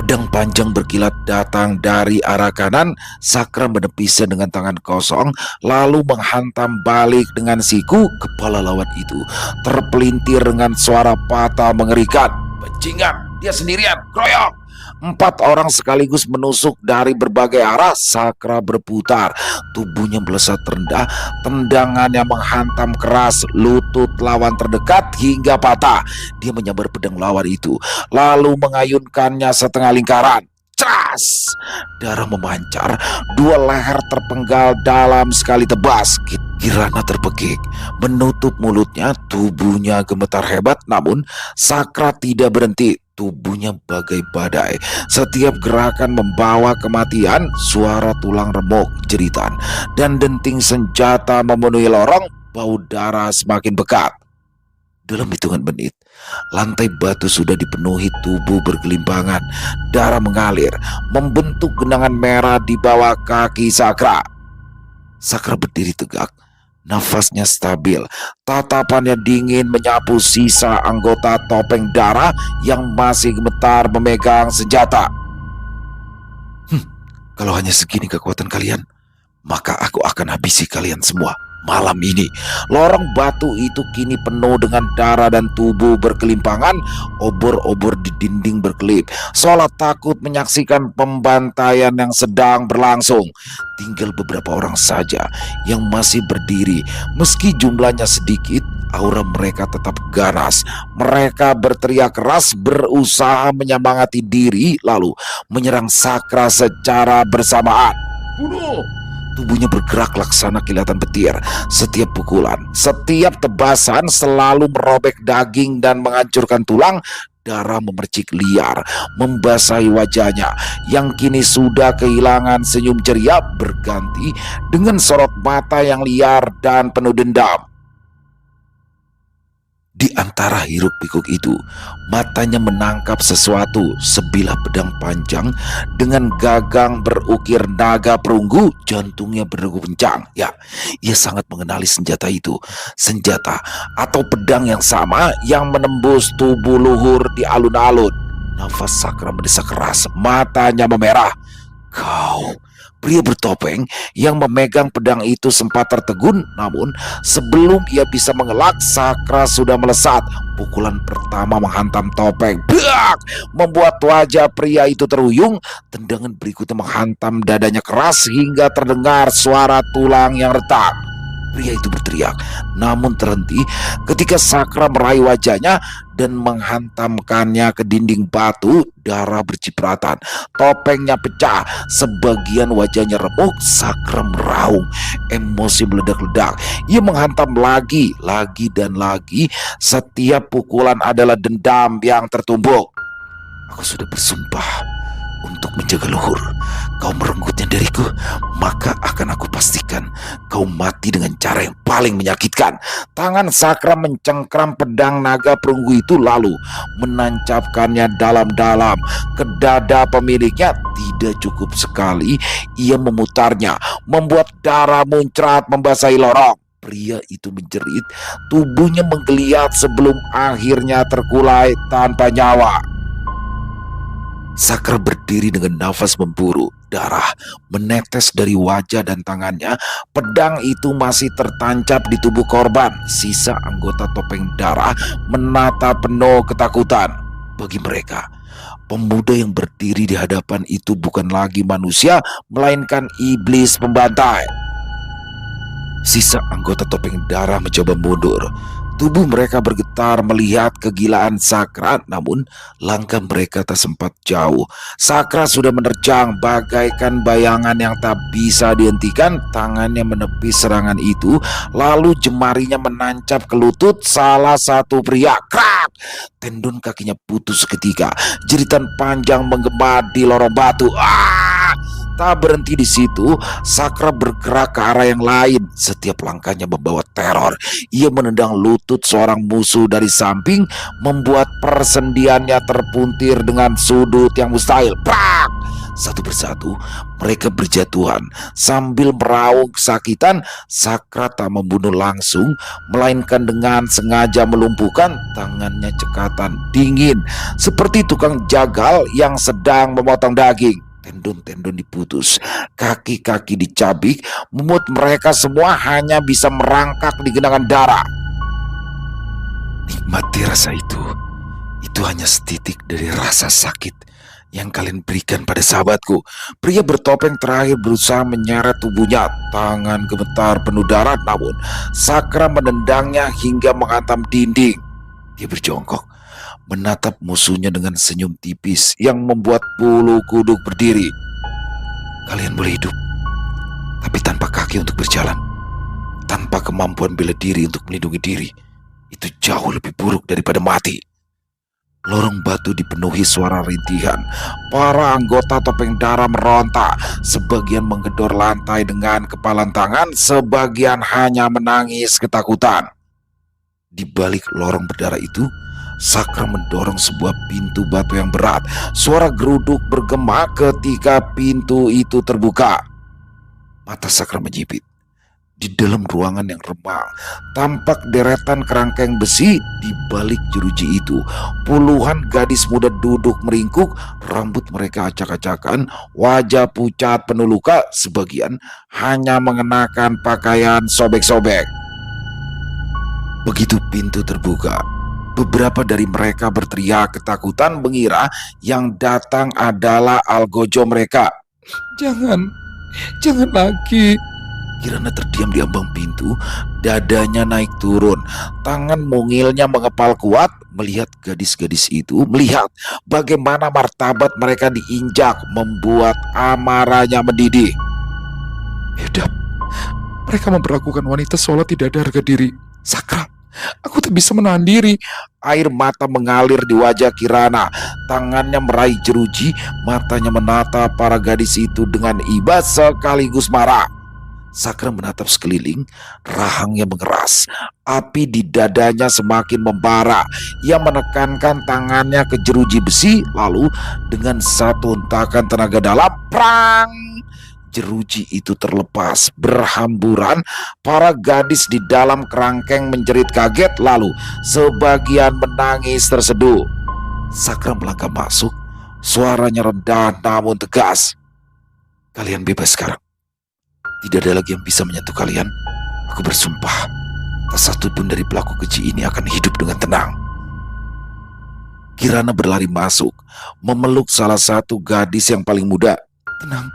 Pedang panjang berkilat datang dari arah kanan. Sakra menepisnya dengan tangan kosong, lalu menghantam balik dengan siku. Kepala lawan itu terpelintir dengan suara patah mengerikan. Bajingan, dia sendirian, kroyok! 4 orang sekaligus menusuk dari berbagai arah. Sakra berputar, tubuhnya melesat rendah, tendangannya menghantam keras lutut lawan terdekat hingga patah. Dia menyambar pedang lawan itu, lalu mengayunkannya setengah lingkaran. Ceras! Darah memancar, 2 leher terpenggal dalam sekali tebas. Kirana terpekik, menutup mulutnya, tubuhnya gemetar hebat. Namun Sakra tidak berhenti. Tubuhnya bagai badai, setiap gerakan membawa kematian. Suara tulang remuk, jeritan, dan denting senjata memenuhi lorong. Bau darah semakin pekat. Dalam hitungan menit, lantai batu sudah dipenuhi tubuh bergelimpangan. Darah mengalir, membentuk genangan merah di bawah kaki Sakra. Sakra berdiri tegak, nafasnya stabil, tatapannya dingin menyapu sisa anggota topeng darah yang masih gemetar memegang senjata. Kalau hanya segini kekuatan kalian, maka aku akan habisi kalian semua malam ini. Lorong batu itu kini penuh dengan darah dan tubuh berkelimpangan. Obor-obor di dinding berkelip, seolah takut menyaksikan pembantaian yang sedang berlangsung. Tinggal beberapa orang saja yang masih berdiri. Meski jumlahnya sedikit, aura mereka tetap ganas. Mereka berteriak keras, berusaha menyemangati diri, lalu menyerang Sakra secara bersamaan. Bunuh! Tubuhnya bergerak laksana kilatan petir. Setiap pukulan, setiap tebasan selalu merobek daging dan menghancurkan tulang. Darah memercik liar, membasahi wajahnya yang kini sudah kehilangan senyum ceria, berganti dengan sorot mata yang liar dan penuh dendam. Di antara hiruk pikuk itu, matanya menangkap sesuatu. Sebilah pedang panjang dengan gagang berukir naga perunggu. Jantungnya berdegup kencang. Ya, ia sangat mengenali senjata itu. Senjata atau pedang yang sama yang menembus tubuh luhur di alun-alun. Nafas Sakra mendesak keras, matanya memerah. Kau... Pria bertopeng yang memegang pedang itu sempat tertegun, namun sebelum ia bisa mengelak, Sakra sudah melesat. Pukulan pertama menghantam topeng, Bak! Membuat wajah pria itu terhuyung. Tendangan berikutnya menghantam dadanya keras hingga terdengar suara tulang yang retak. Pria itu berteriak, namun terhenti ketika Sakra meraih wajahnya dan menghantamkannya ke dinding batu. Darah bercipratan, topengnya pecah, sebagian wajahnya remuk. Sakra meraung, emosi meledak-ledak. Ia menghantam lagi dan lagi. Setiap pukulan adalah dendam yang tertumbuk. Aku sudah bersumpah untuk menjaga luhur. Kau merenggutnya dariku, maka akan aku pastikan kau mati dengan cara yang paling menyakitkan. Tangan Sakra mencengkram pedang naga perunggu itu, lalu menancapkannya dalam-dalam ke dada pemiliknya. Tidak cukup sekali, ia memutarnya, membuat darah muncrat membasahi lorong. Pria itu menjerit, tubuhnya menggeliat sebelum akhirnya terkulai tanpa nyawa. Sakra berdiri dengan nafas memburu. Darah menetes dari wajah dan tangannya. Pedang itu masih tertancap di tubuh korban. Sisa anggota topeng darah menata penuh ketakutan. Bagi mereka, pemuda yang berdiri di hadapan itu bukan lagi manusia, melainkan iblis pembantai. Sisa anggota topeng darah mencoba mundur, Tubuh mereka bergetar melihat kegilaan Sakra, namun langkah mereka tak sempat jauh. Sakra sudah menerjang bagaikan bayangan yang tak bisa dihentikan. Tangannya menepis serangan itu, lalu jemarinya menancap ke lutut salah satu pria. Krak! Tendon kakinya putus seketika. Jeritan panjang menggema di lorong batu. Ah! Tak berhenti di situ, Sakra bergerak ke arah yang lain. Setiap langkahnya membawa teror. Ia menendang lutut seorang musuh dari samping, membuat persendiannya terpuntir dengan sudut yang mustahil. Prak! Satu persatu mereka berjatuhan sambil meraung kesakitan. Sakra tak membunuh langsung, melainkan dengan sengaja melumpuhkan. Tangannya cekatan dingin seperti tukang jagal yang sedang memotong daging. Tendon-tendon diputus, kaki-kaki dicabik, membuat mereka semua hanya bisa merangkak di genangan darah. Nikmati rasa itu. Itu hanya setitik dari rasa sakit yang kalian berikan pada sahabatku. Pria bertopeng terakhir berusaha menyeret tubuhnya. Tangan gemetar penuh darah, namun Sakra menendangnya hingga menghantam dinding. Dia berjongkok, menatap musuhnya dengan senyum tipis yang membuat bulu kuduk berdiri. Kalian boleh hidup, tapi tanpa kaki untuk berjalan, tanpa kemampuan bela diri untuk melindungi diri. Itu jauh lebih buruk daripada mati. Lorong batu dipenuhi suara rintihan. Para anggota topeng darah meronta. Sebagian menggedor lantai dengan kepalan tangan, sebagian hanya menangis ketakutan. Di balik lorong berdarah itu, Sakra mendorong sebuah pintu batu yang berat. Suara geruduk bergema ketika pintu itu terbuka. Mata Sakra menyipit. Di dalam ruangan yang remang, tampak deretan kerangkeng besi. Di balik jeruji itu, puluhan gadis muda duduk meringkuk. Rambut mereka acak-acakan, wajah pucat penuh luka. Sebagian hanya mengenakan pakaian sobek-sobek. Begitu pintu terbuka, beberapa dari mereka berteriak ketakutan, mengira yang datang adalah algojo mereka. Jangan lagi. Kirana terdiam di ambang pintu, dadanya naik turun, tangan mungilnya mengepal kuat melihat gadis-gadis itu, melihat bagaimana martabat mereka diinjak, membuat amarahnya mendidih. Hidup, mereka memperlakukan wanita seolah tidak ada harga diri. Sakra, aku tak bisa menahan diri. Air mata mengalir di wajah Kirana. Tangannya meraih jeruji, matanya menatap para gadis itu dengan iba sekaligus marah. Sakra menatap sekeliling, rahangnya mengeras. Api di dadanya semakin membara. Ia menekankan tangannya ke jeruji besi, lalu dengan satu hentakan tenaga dalam, prang! Jeruji itu terlepas, berhamburan. Para gadis di dalam kerangkeng menjerit kaget, lalu sebagian menangis terseduh. Sakra melangkah masuk, suaranya rendah namun tegas. Kalian bebas sekarang. Tidak ada lagi yang bisa menyentuh kalian. Aku bersumpah, tak satu pun dari pelaku keji ini akan hidup dengan tenang. Kirana berlari masuk, memeluk salah satu gadis yang paling muda. Tenang,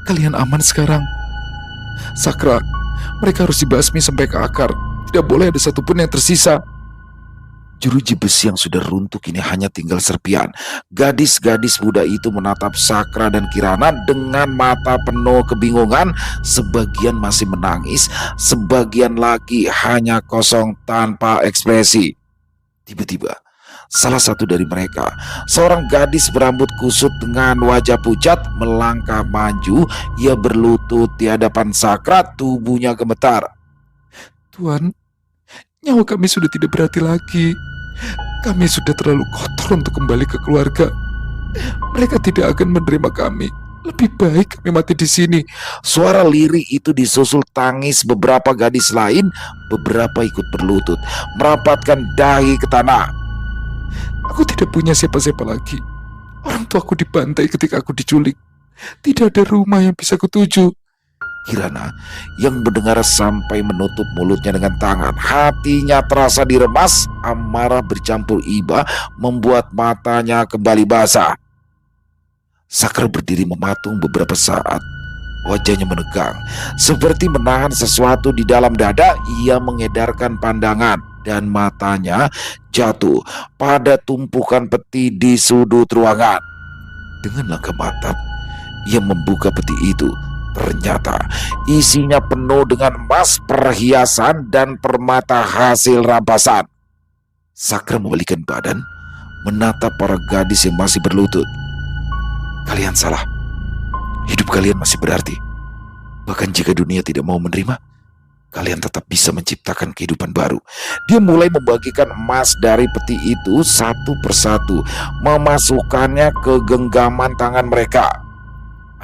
kalian aman sekarang. Sakra, mereka harus dibasmi sampai ke akar. Tidak boleh ada satupun yang tersisa. Jeruji besi yang sudah runtuh kini hanya tinggal serpian. Gadis-gadis muda itu menatap Sakra dan Kirana dengan mata penuh kebingungan. Sebagian masih menangis, sebagian lagi hanya kosong tanpa ekspresi. Tiba-tiba, salah satu dari mereka, seorang gadis berambut kusut dengan wajah pucat, melangkah maju. Ia berlutut di hadapan Sakra, tubuhnya gemetar. Tuan, nyawa kami sudah tidak berarti lagi. Kami sudah terlalu kotor untuk kembali ke keluarga. Mereka tidak akan menerima kami. Lebih baik kami mati di sini. Suara lirih itu disusul tangis beberapa gadis lain. Beberapa ikut berlutut, merapatkan dahi ke tanah. Aku tidak punya siapa-siapa lagi. Orang tuaku dibantai ketika aku diculik. Tidak ada rumah yang bisa kutuju. Kirana yang mendengar sampai menutup mulutnya dengan tangan. Hatinya terasa diremas. Amarah bercampur iba membuat matanya kembali basah. Sakra berdiri mematung beberapa saat. Wajahnya menegang, seperti menahan sesuatu di dalam dada. Ia mengedarkan pandangan dan matanya jatuh pada tumpukan peti di sudut ruangan. Dengan langkah mantap, ia membuka peti itu. Ternyata isinya penuh dengan emas, perhiasan, dan permata hasil rampasan. Sakra membalikkan badan, menatap para gadis yang masih berlutut. Kalian salah. Hidup kalian masih berarti. Bahkan jika dunia tidak mau menerima, kalian tetap bisa menciptakan kehidupan baru. Dia mulai membagikan emas dari peti itu satu persatu, memasukkannya ke genggaman tangan mereka.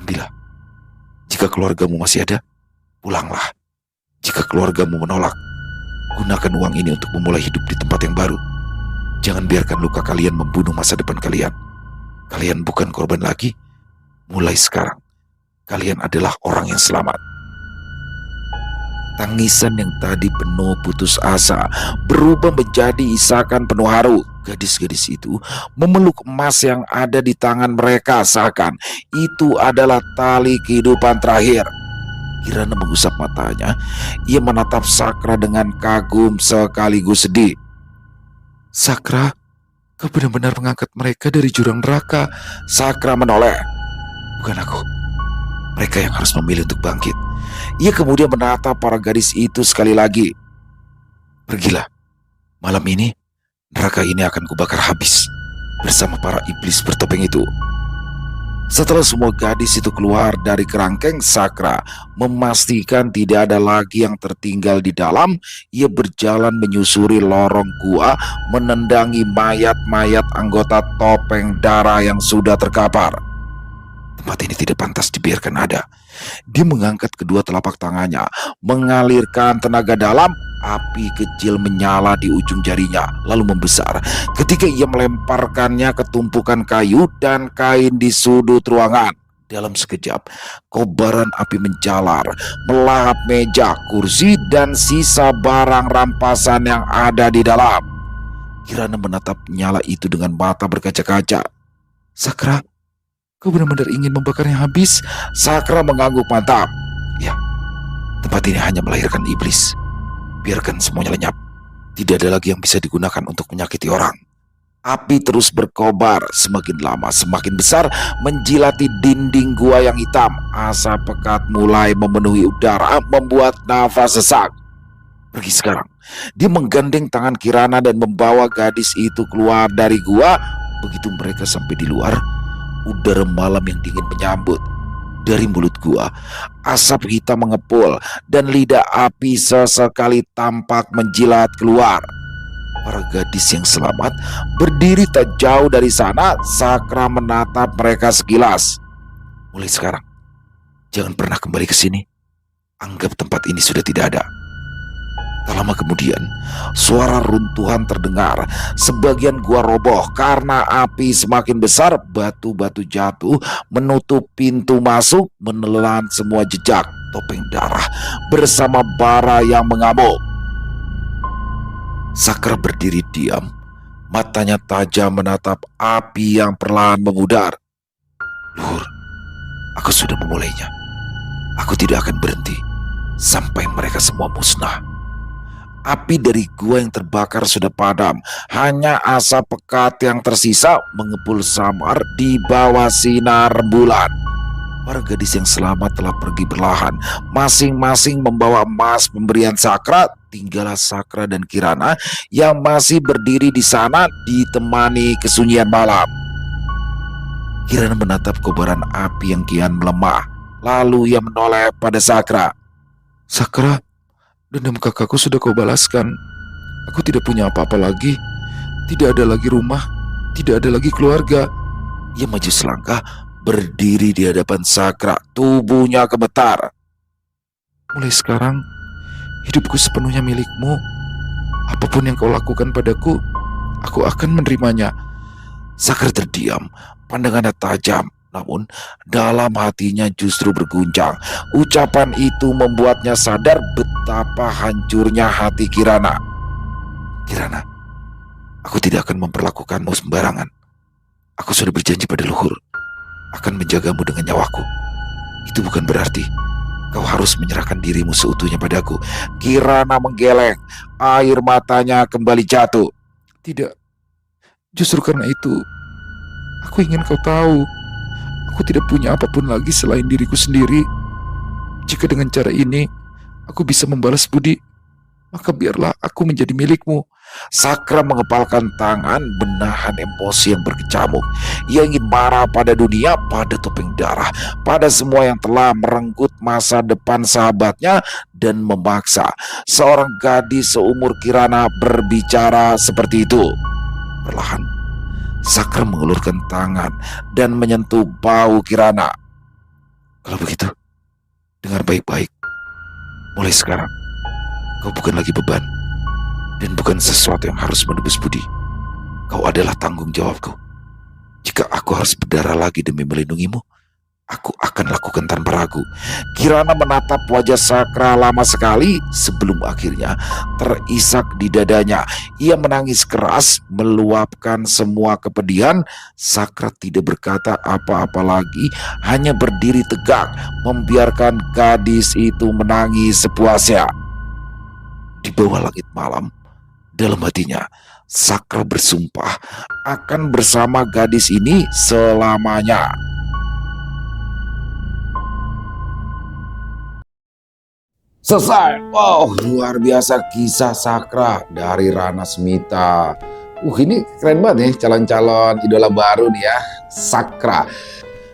Ambillah. Jika keluargamu masih ada, pulanglah. Jika keluargamu menolak, gunakan uang ini untuk memulai hidup di tempat yang baru. Jangan biarkan luka kalian membunuh masa depan kalian. Kalian bukan korban lagi. Mulai sekarang, kalian adalah orang yang selamat. Tangisan yang tadi penuh putus asa berubah menjadi isakan penuh haru. Gadis-gadis itu memeluk emas yang ada di tangan mereka seakan itu adalah tali kehidupan terakhir. Kirana mengusap matanya. Ia menatap Sakra dengan kagum sekaligus sedih. Sakra, kau benar-benar mengangkat mereka dari jurang neraka. Sakra menoleh. Bukan aku. Mereka yang harus memilih untuk bangkit. Ia kemudian menatap para gadis itu sekali lagi. Pergilah. Malam ini, neraka ini akan kubakar habis bersama para iblis bertopeng itu. Setelah semua gadis itu keluar dari kerangkeng, Sakra memastikan tidak ada lagi yang tertinggal di dalam. Ia berjalan menyusuri lorong gua, menendangi mayat-mayat anggota topeng darah yang sudah terkapar. Tempat ini tidak pantas dibiarkan ada. Dia mengangkat kedua telapak tangannya, mengalirkan tenaga dalam. Api kecil menyala di ujung jarinya, lalu membesar ketika ia melemparkannya ke tumpukan kayu dan kain di sudut ruangan. Dalam sekejap, kobaran api menjalar, melahap meja, kursi, dan sisa barang rampasan yang ada di dalam. Kirana menatap nyala itu dengan mata berkaca-kaca. Sakra, kau benar-benar ingin membakarnya habis? Sakra mengangguk mantap. Ya, tempat ini hanya melahirkan iblis. Biarkan semuanya lenyap. Tidak ada lagi yang bisa digunakan untuk menyakiti orang. Api terus berkobar, semakin lama semakin besar, menjilati dinding gua yang hitam. Asap pekat mulai memenuhi udara, membuat nafas sesak. Pergi sekarang. Dia menggandeng tangan Kirana dan membawa gadis itu keluar dari gua. Begitu mereka sampai di luar, udara malam yang dingin menyambut. Dari mulut gua, asap hitam mengepul dan lidah api sesekali tampak menjilat keluar. Para gadis yang selamat berdiri tak jauh dari sana. Sakra menatap mereka sekilas. Mulai sekarang, jangan pernah kembali ke sini. Anggap tempat ini sudah tidak ada. Tak lama kemudian, suara runtuhan terdengar. Sebagian gua roboh karena api semakin besar. Batu-batu jatuh menutup pintu masuk, menelan semua jejak topeng darah bersama bara yang mengamuk. Sakra berdiri diam, matanya tajam menatap api yang perlahan memudar. Luhur, aku sudah memulainya. Aku tidak akan berhenti sampai mereka semua musnah. Api dari gua yang terbakar sudah padam. Hanya asap pekat yang tersisa mengepul samar di bawah sinar bulan. Para gadis yang selamat telah pergi berlahan, masing-masing membawa emas pemberian Sakra. Tinggallah Sakra dan Kirana yang masih berdiri di sana ditemani kesunyian malam. Kirana menatap kobaran api yang kian melemah. Lalu ia menoleh pada Sakra. Sakra, dendam kakakku sudah kau balaskan. Aku tidak punya apa-apa lagi. Tidak ada lagi rumah. Tidak ada lagi keluarga. Ia maju selangkah, berdiri di hadapan Sakra. Tubuhnya gemetar. Mulai sekarang, hidupku sepenuhnya milikmu. Apapun yang kau lakukan padaku, aku akan menerimanya. Sakra terdiam, pandangannya tajam. Namun dalam hatinya justru berguncang. Ucapan itu membuatnya sadar betapa hancurnya hati Kirana. Kirana, aku tidak akan memperlakukanmu sembarangan. Aku sudah berjanji pada Luhur akan menjagamu dengan nyawaku. Itu bukan berarti Kau harus menyerahkan dirimu seutuhnya padaku. Kirana menggeleng, air matanya kembali jatuh. Tidak, justru karena itu, aku ingin kau tahu, aku tidak punya apapun lagi selain diriku sendiri. Jika dengan cara ini, aku bisa membalas budi, maka biarlah aku menjadi milikmu. Sakra mengepalkan tangan, menahan emosi yang berkecamuk. Ia ingin marah pada dunia, pada topeng darah, pada semua yang telah merenggut masa depan sahabatnya dan memaksa seorang gadis seumur Kirana berbicara seperti itu. Perlahan, Sakra mengulurkan tangan dan menyentuh bau Kirana. Kalau begitu, dengar baik-baik. Mulai sekarang, kau bukan lagi beban dan bukan sesuatu yang harus menebus budi. Kau adalah tanggung jawabku. Jika aku harus berdarah lagi demi melindungimu, aku akan lakukan tanpa ragu. Kirana menatap wajah Sakra lama sekali sebelum akhirnya terisak di dadanya. Ia menangis keras, meluapkan semua kepedihan. Sakra tidak berkata apa-apa lagi, hanya berdiri tegak, membiarkan gadis itu menangis sepuasnya. Di bawah langit malam, dalam hatinya, Sakra bersumpah akan bersama gadis ini selamanya. Selesai. Wow, luar biasa kisah Sakra dari Rana Smita. Ini keren banget nih calon-calon idola baru nih ya, Sakra.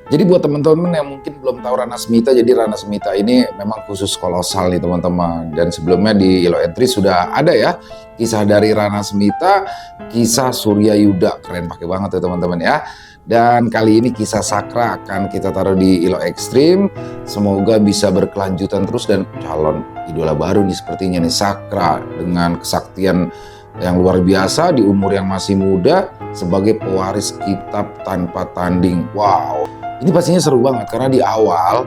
Jadi buat teman-teman yang mungkin belum tahu Rana Smita, jadi Rana Smita ini memang khusus kolosal nih teman-teman. Dan sebelumnya di Ilo Entry sudah ada ya kisah dari Rana Smita, kisah Surya Yuda. Keren pakai banget ya teman-teman ya. Dan kali ini kisah Sakra akan kita taruh di Ilo Extreme. Semoga bisa berkelanjutan terus dan calon idola baru nih sepertinya nih Sakra dengan kesaktian yang luar biasa di umur yang masih muda sebagai pewaris kitab tanpa tanding. Wow. Ini pastinya seru banget karena di awal,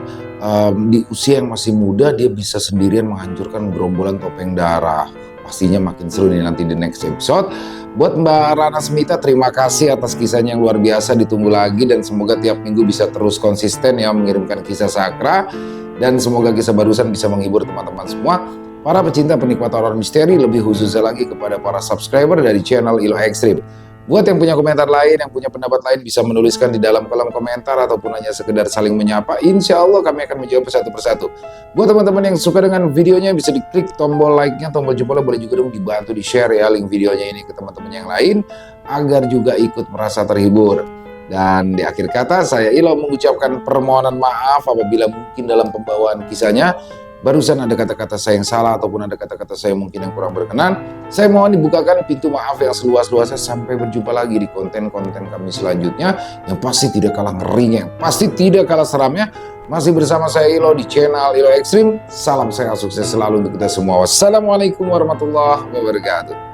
di usia yang masih muda dia bisa sendirian menghancurkan gerombolan topeng darah. Pastinya makin seru nih nanti di next episode. Buat Mbak Rana Smita, terima kasih atas kisahnya yang luar biasa. Ditunggu lagi dan semoga tiap minggu bisa terus konsisten ya mengirimkan kisah Sakra. Dan semoga kisah barusan bisa menghibur teman-teman semua. Para pecinta penikmat horor misteri, lebih khususnya lagi kepada para subscriber dari channel Ilo Extreme. Buat yang punya komentar lain, yang punya pendapat lain bisa menuliskan di dalam kolom komentar ataupun hanya sekedar saling menyapa. Insya Allah kami akan menjawab satu persatu. Buat teman-teman yang suka dengan videonya bisa diklik tombol like-nya, tombol jempolnya, boleh juga dong dibantu di-share ya link videonya ini ke teman-teman yang lain agar juga ikut merasa terhibur. Dan di akhir kata saya Ilo mengucapkan permohonan maaf apabila mungkin dalam pembawaan kisahnya barusan ada kata-kata saya yang salah ataupun ada kata-kata saya mungkin yang kurang berkenan. Saya mohon dibukakan pintu maaf yang seluas-luasnya. Sampai berjumpa lagi di konten-konten kami selanjutnya yang pasti tidak kalah ngerinya, yang pasti tidak kalah seramnya. Masih bersama saya Ilo di channel Ilo Extreme. Salam sehat sukses selalu untuk kita semua. Wassalamualaikum warahmatullahi wabarakatuh.